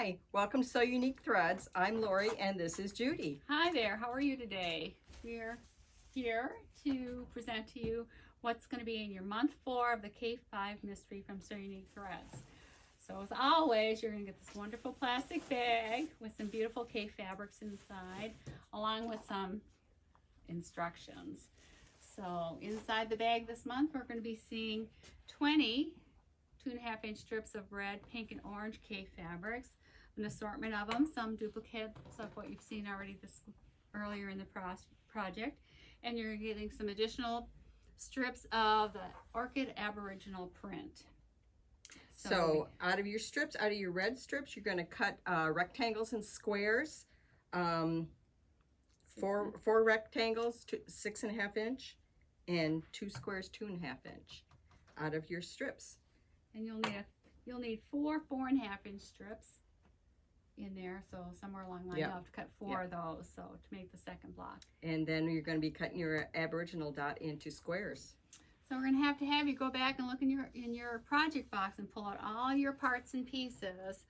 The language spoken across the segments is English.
Hi, welcome to So Unique Threads. I'm Lori and this is Judy. Hi there, how are you today? We're here to present to you what's going to be in your month 4 of the Kaffe V Mystery from So Unique Threads. So as always, you're going to get this wonderful plastic bag with some beautiful Kaffe fabrics inside, along with some instructions. So inside the bag this month, we're going to be seeing 20 2.5-inch strips of red, pink, and orange Kaffe fabrics. An assortment of them, some duplicates of what you've seen already earlier in the project, and you're getting some additional strips of the Orchid Aboriginal print. So out of your strips, out of your red strips, you're going to cut rectangles and squares. Four rectangles, 6.5 inch, and 2 squares, 2.5 inch, out of your strips. And you'll need 4 4.5-inch strips in there, so somewhere along the line you'll have to cut 4 of those, so to make the second block. And then you're going to be cutting your Aboriginal dot into squares. So we're going to have you go back and look in your project box and pull out all your parts and pieces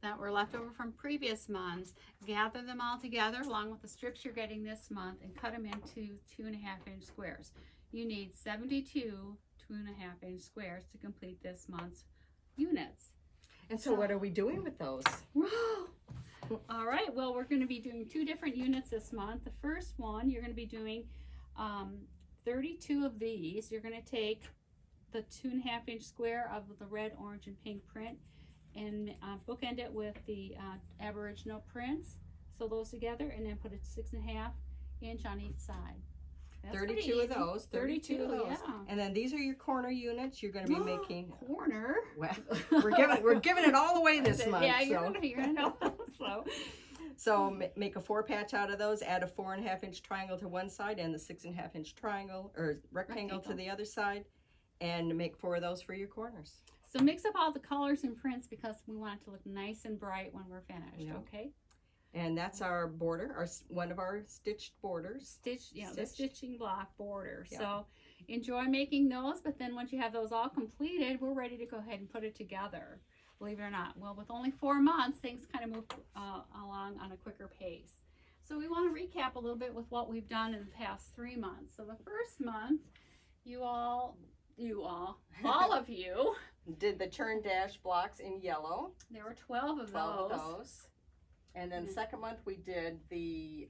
that were left over from previous months, gather them all together along with the strips you're getting this month, and cut them into 2.5-inch squares. You need 72 2.5-inch squares to complete this month's units. And so what are we doing with those? All right, well, we're going to be doing 2 different units this month. The first one, you're going to be doing 32 of these. You're going to take the 2.5-inch square of the red, orange, and pink print and bookend it with the Aboriginal prints. Sew those together and then put a 6.5-inch on each side. That's 32 of those. 32 of those. Yeah. And then these are your corner units. You're going to be making corner. Well, we're giving it all away this month. Yeah, you're gonna know. So make a 4 patch out of those. Add a 4.5-inch triangle to one side and the 6.5-inch triangle or rectangle to the other side, and make 4 of those for your corners. So mix up all the colors and prints because we want it to look nice and bright when we're finished. Yeah. Okay. And that's our border, one of our stitched borders. The stitching block border. Yeah. So enjoy making those, but then once you have those all completed, we're ready to go ahead and put it together. Believe it or not. Well, with only 4 months, things kind of move along on a quicker pace. So we want to recap a little bit with what we've done in the past 3 months. So the first month, all of you did the turn dash blocks in yellow. There were 12 of those. And then the second month we did the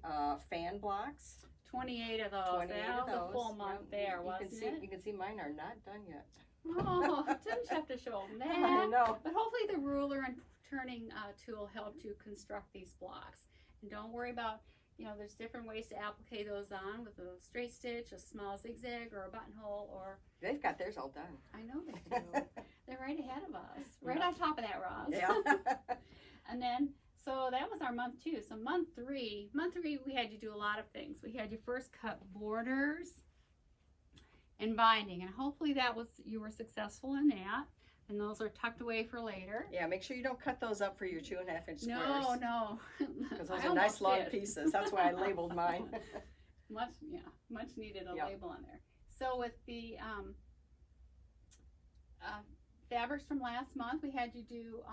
fan blocks. 28 of those. That was a full month there, wasn't it? You can see mine are not done yet. Oh, didn't you have to show them that? I know. But hopefully the ruler and turning tool helped you construct these blocks. And don't worry about, there's different ways to applique those on with a straight stitch, a small zigzag, or a buttonhole, or... They've got theirs all done. I know they do. They're right ahead of us. Right on top of that, Roz. Yeah. And then... So that was our month 2. So month 3, we had you do a lot of things. We had you first cut borders and binding, and hopefully you were successful in that. And those are tucked away for later. Yeah, make sure you don't cut those up for your 2.5-inch squares. No. Because those are nice long pieces. That's why I labeled mine. much needed a label on there. So with the fabrics from last month, we had you do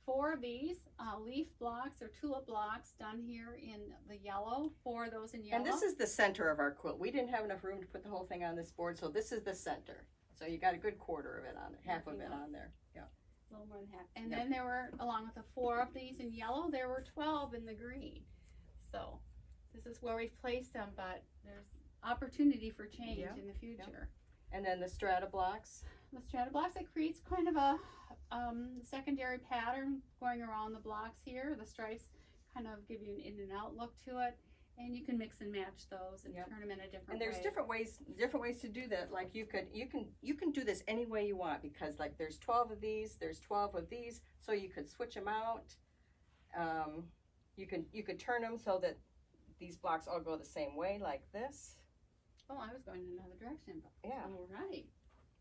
4 of these leaf blocks or tulip blocks done here in the yellow. 4 of those in yellow. And this is the center of our quilt. We didn't have enough room to put the whole thing on this board, so this is the center. So you got a good quarter of it on it, half of it on there. Yeah. A little more than half. And then there were, along with the 4 of these in yellow, there were 12 in the green. So this is where we've placed them, but there's opportunity for change in the future. And then the strata blocks. The strata blocks, it creates kind of a secondary pattern going around the blocks here. The stripes kind of give you an in and out look to it, and you can mix and match those and turn them in a different way. And there's different ways to do that. Like you can do this any way you want, because like there's 12 of these, there's 12 of these, so you could switch them out. You could turn them so that these blocks all go the same way, like this. Oh, I was going in another direction, but all right.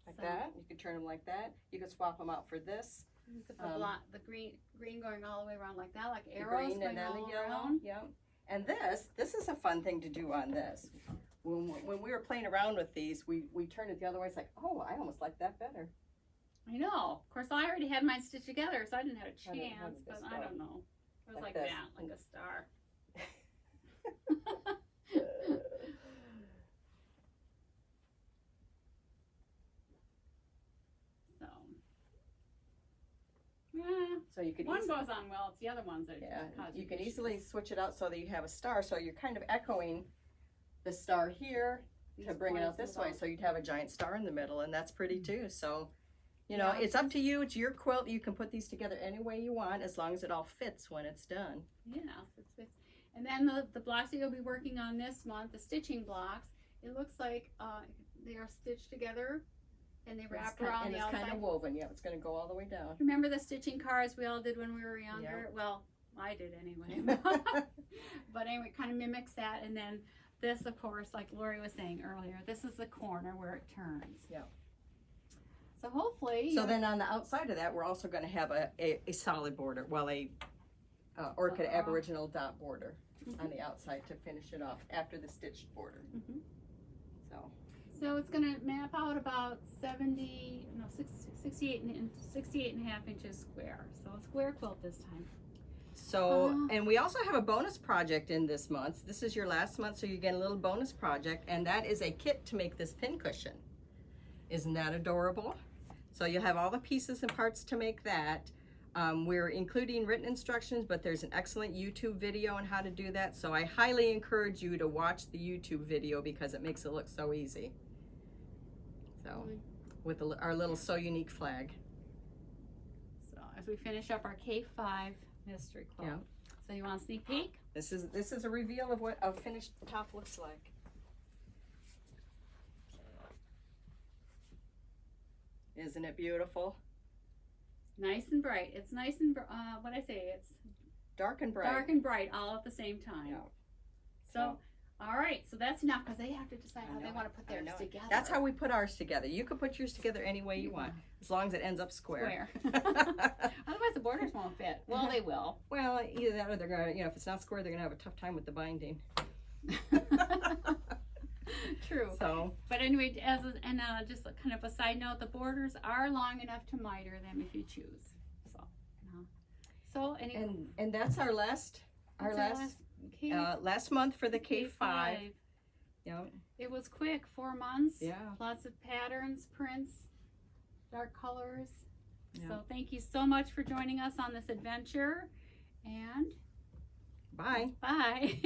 Like that. You could turn them like that. You could swap them out for this. You could put the green going all the way around like that, like arrows going all around. Yep. And this is a fun thing to do on this. When we were playing around with these, we turned it the other way. It's like, oh, I almost like that better. I know. Of course, I already had mine stitched together, so I didn't have a I didn't have chance. it But this I way. don't know. It was Like like this. that, like a star. So, yeah. So you could One easily, goes on well. It's the other ones that yeah, cause you can issues. easily switch it out so that you have a star. So you're kind of echoing the star here to These bring it out points this move way. So you'd have a giant star in the middle, and that's pretty too. So, you know, Yeah. it's up to you. It's your quilt. You can put these together any way you want, as long as it all fits when it's done. Yes, it's and then the blocks that you'll be working on this month, the stitching blocks, it looks like they are stitched together and they wrap around and the it's outside. kind of woven. Yeah, it's going to go all the way down. Remember the stitching cards we all did when we were younger? Well, I did anyway. But anyway, it kind of mimics that. And then this, of course, like Lori was saying earlier, this is the corner where it turns. Yeah. So hopefully. So then on the outside of that, we're also going to have a solid border, well, a orchid aboriginal dot border on the outside to finish it off after the stitched border. So it's going to map out about 68 and a half inches square. So a square quilt this time. So, and we also have a bonus project in this month. This is your last month, so you get a little bonus project, and that is a kit to make this pin cushion. Isn't that adorable? So you'll have all the pieces and parts to make that. We're including written instructions, but there's an excellent YouTube video on how to do that. So I highly encourage you to watch the YouTube video because it makes it look so easy. So, with our little So Unique flag. So as we finish up our K5 mystery quilt. Yeah. So you want a sneak peek? This is a reveal of what a finished top looks like. Isn't it beautiful? Nice and bright. It's nice and what I say, it's Dark and bright. dark and bright all at the same time. Yeah. So, all right, so that's enough because they have to decide how they want to put theirs together. That's how we put ours together. You could put yours together any way you want, as long as it ends up square. Otherwise, the borders won't fit. Well, they will. Well, either that or they're gonna, if it's not square, they're gonna have a tough time with the binding. True. So, but anyway, just a kind of a side note, the borders are long enough to miter them if you choose. So, anyway, and that's our last last month for the K5. Yeah. It was quick, 4 months. Yeah. Lots of patterns, prints, dark colors. Yeah. So thank you so much for joining us on this adventure. And Bye. bye.